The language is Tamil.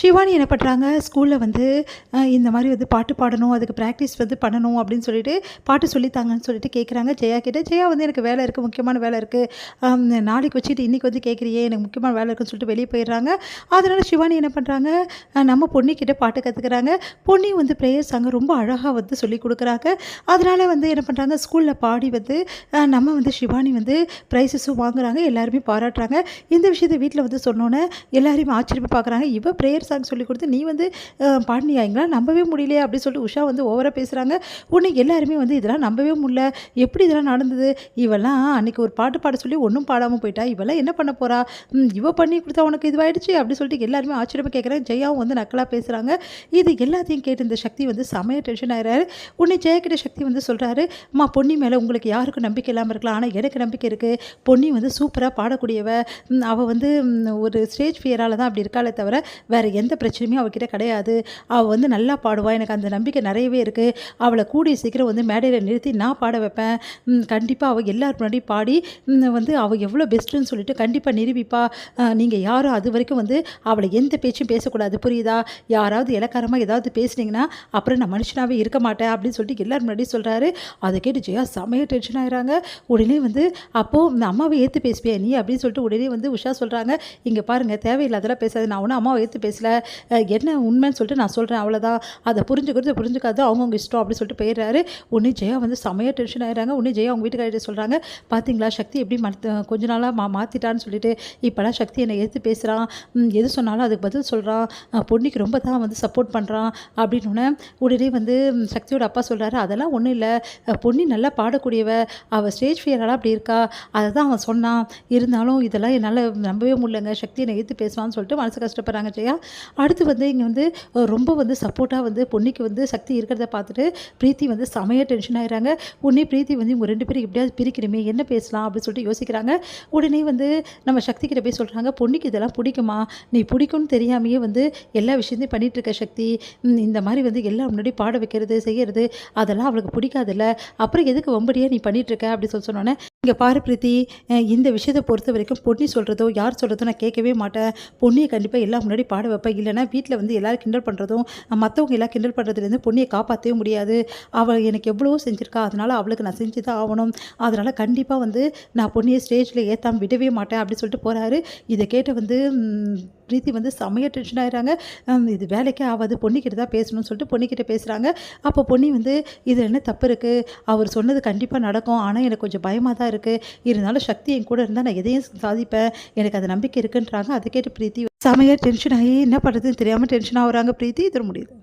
ஷிவானி என்ன பண்ணுறாங்க, ஸ்கூலில் வந்து இந்த மாதிரி வந்து பாட்டு பாடணும், அதுக்கு ப்ராக்டிஸ் வந்து பண்ணணும் அப்படின்னு சொல்லிட்டு பாட்டு சொல்லித்தாங்கன்னு சொல்லிட்டு கேட்குறாங்க ஜெயா கிட்ட. ஜெயா வந்து எனக்கு வேலை இருக்குது, முக்கியமான வேலை இருக்குது, நாளைக்கு வச்சுட்டு இன்றைக்கி வந்து கேட்குறியே, எனக்கு முக்கியமான வேலை இருக்குன்னு சொல்லிட்டு வெளியே போயிடுறாங்க. அதனால் ஷிவானி என்ன பண்ணுறாங்க, நம்ம பொன்னிக்கிட்ட பாட்டு கற்றுக்குறாங்க. பொன்னி வந்து ப்ரேயர் சாங்கை ரொம்ப அழகாக வந்து சொல்லி கொடுக்குறாங்க. அதனால் வந்து என்ன பண்ணுறாங்க, ஸ்கூலில் பாடி வந்து நம்ம வந்து ஷிவானி வந்து ப்ரைஸஸும் வாங்குறாங்க, எல்லாருமே பாராட்டுறாங்க. இந்த விஷயத்தை வீட்டில் வந்து சொன்னோன்னே எல்லாரையும் ஆச்சரியமாக பார்க்குறாங்க. இவ ப்ரேயர் சாங் சொல்லி கொடுத்து நீ வந்து பாடினியாங்களா, நம்பவே முடியலையே அப்படின்னு சொல்லிட்டு உஷா வந்து ஓவராக பேசுகிறாங்க. உடனே எல்லாருமே வந்து இதெல்லாம் நம்பவே முடியல, எப்படி இதெல்லாம் நடந்தது, இவெல்லாம் அன்றைக்கி ஒரு பாட்டு பாட சொல்லி ஒன்றும் பாடாமல் போயிட்டா, இவெல்லாம் என்ன பண்ண போகிறா, இவ பண்ணி கொடுத்தா உனக்கு இதுவாயிடுச்சு அப்படின்னு சொல்லிட்டு எல்லாருமே ஆச்சரியமாக கேட்குறாங்க. ஜெயாவும் வந்து நக்கலாக பேசுகிறாங்க. இது எல்லாத்தையும் கேட்டு இந்த சக்தி வந்து செமைய டென்ஷன் ஆகிறாரு. உடனே ஜெயக்கிட்ட சக்தி வந்து சொல்கிறாரு, அம்மா பொன்னி மேலே உங்களுக்கு யாருக்கும் நம்பிக்கை இல்லாமல் இருக்கலாம், ஆனால் எனக்கு நம்பிக்கை இருக்குது. பொன்னி வந்து சூப்பராக பாடக்கூடியவ, அவள் வந்து ஒரு ஸ்டேஜ் ஃபியரால் தான் அப்படி இருக்காளே தவிர வேறு எந்த பிரச்சனையுமே அவகிட்ட கிடையாது. அவள் வந்து நல்லா பாடுவாள், எனக்கு அந்த நம்பிக்கை நிறையவே இருக்குது. அவளை கூடிய சீக்கிரம் வந்து மேடையில் நிறுத்தி நான் பாட வைப்பேன். கண்டிப்பாக அவள் எல்லார் முன்னாடியும் பாடி வந்து அவள் எவ்வளோ பெஸ்ட்டுன்னு சொல்லிட்டு கண்டிப்பாக நிரூபிப்பா. நீங்கள் யாரும் அது வரைக்கும் வந்து அவளை எந்த பேச்சும் பேசக்கூடாது, புரியுதா? யாராவது இலக்காரமாக ஏதாவது பேசுனீங்கன்னா அப்புறம் நான் மனுஷனாகவே இருக்க மாட்டேன் அப்படின்னு சொல்லிட்டு எல்லார் முன்னாடியும் சொல்கிறாரு. அதை கேட்டு ஜெயா செமையாக டென்ஷன் ஆகிறாங்க. உடனே வந்து அப்போது இந்த அம்மாவை ஏற்று பேசுவியா நீ அப்படின்னு சொல்லிட்டு உடனே வந்து உஷா சொல்கிறாங்க, இங்கே பாருங்கள் தேவையில்லாதெல்லாம் பேசாது, நான் ஒன்றும் அம்மாவை ஏற்று பேசல, என்ன உண்மைன்னு சொல்லிட்டு நான் சொல்கிறேன், அவ்வளோதான். அதை புரிஞ்சுக்காது அவங்கவுங்க இஷ்டம் அப்படின்னு சொல்லிட்டு போயிடுறாரு. ஒன்று ஜெயா வந்து செமையாக டென்ஷன் ஆகிறாங்க. ஒன்று ஜெயா அவங்க வீட்டுக்காரிட்ட சொல்கிறாங்க, பார்த்தீங்களா சக்தி எப்படி கொஞ்ச நாளாக மாற்றிட்டான்னு சொல்லிட்டு, இப்போலாம் சக்தி என்னை எடுத்து பேசுகிறான், எது சொன்னாலும் அதுக்கு பதில் சொல்கிறான், பொண்ணுக்கு ரொம்ப தான் வந்து சப்போர்ட் பண்ணுறான் அப்படின்னு. உடனே வந்து சக்தியோட அப்பா சொல்கிறாரு, அதெல்லாம் ஒன்றும் இல்லை, பொண்ணு நல்லா பாடக்கூடியவ, அவள் ஸ்டேஜ் ஃபியராலாம் அப்படி இருக்கா, அதை தான் அவன் சொன்னான், இருந்தாலும் இதெல்லாம் என்னால் நம்பவே முடியலங்க, சக்தி என்னை எடுத்து பேசுவான்னு சொல்லிட்டு மனசு கஷ்டப்படுறாங்க ஜெயா. அடுத்து வந்து இங்கே வந்து ரொம்ப வந்து சப்போர்ட்டாக வந்து பொன்னிக்கு வந்து சக்தி இருக்கிறத பார்த்துட்டு பிரீத்தி வந்து செமையாக டென்ஷன் ஆகிறாங்க. உடனே பிரீத்தி வந்து இவங்க 2 பேரும் எப்படியாவது பிரிக்கணுமே, என்ன பேசலாம் அப்படின்னு சொல்லிட்டு யோசிக்கிறாங்க. உடனே வந்து நம்ம சக்தி கிட்ட போய் சொல்கிறாங்க, பொன்னிக்கு இதெல்லாம் பிடிக்குமா, நீ பிடிக்கும்னு தெரியாமையே வந்து எல்லா விஷயத்தையும் பண்ணிகிட்டு இருக்க சக்தி, இந்த மாதிரி வந்து எல்லாம் முன்னாடி பாட வைக்கிறது செய்கிறது அதெல்லாம் அவளுக்கு பிடிக்காதுல்ல, அப்புறம் எதுக்கு வம்படியாக நீ பண்ணிகிட்ருக்க அப்படின்னு சொன்னோன்னே, இங்கே பாரு பிரீத்தி, இந்த விஷயத்தை பொறுத்த வரைக்கும் பொன்னி சொல்கிறதோ யார் சொல்கிறதோ நான் கேட்கவே மாட்டேன், பொன்னியை கண்டிப்பாக எல்லாம் முன்னாடி பாட வைப்பேன், இல்லைனா வீட்டில் வந்து எல்லோரும் கிண்டல் பண்ணுறதும் மற்றவங்க எல்லாம் கிண்டல் பண்ணுறதுலேருந்து பொன்னியை காப்பாற்றவே முடியாது, அவள் எனக்கு எவ்வளவோ செஞ்சுருக்கா, அதனால் அவளுக்கு நான் செஞ்சு தான் ஆகணும், அதனால் கண்டிப்பாக வந்து நான் பொன்னியை ஸ்டேஜில் ஏற்றாமல் விடவே மாட்டேன் அப்படின்னு சொல்லிட்டு போகிறாரு. இதை கேட்ட வந்து பிரீத்தி வந்து செமையாக டென்ஷன் ஆகிறாங்க. இது வேலைக்கே ஆகாது, பொன்னிக்கிட்ட தான் பேசணும்னு சொல்லிட்டு பொன்னிக்கிட்ட பேசுகிறாங்க. அப்போ பொன்னி வந்து இது என்ன தப்பு இருக்குது, அவர் சொன்னது கண்டிப்பாக நடக்கும், ஆனால் எனக்கு கொஞ்சம் பயமாக தான் இருக்குது, இருந்தாலும் சக்தி என் கூட இருந்தால் நான் எதையும் சாதிப்பேன், எனக்கு அது நம்பிக்கை இருக்குன்றாங்க. அதை கேட்டு பிரீத்தி செமையாக டென்ஷன் ஆகி என்ன பண்ணுறதுன்னு தெரியாமல் டென்ஷன் ஆகுறாங்க பிரீத்தி. இது முடியுது.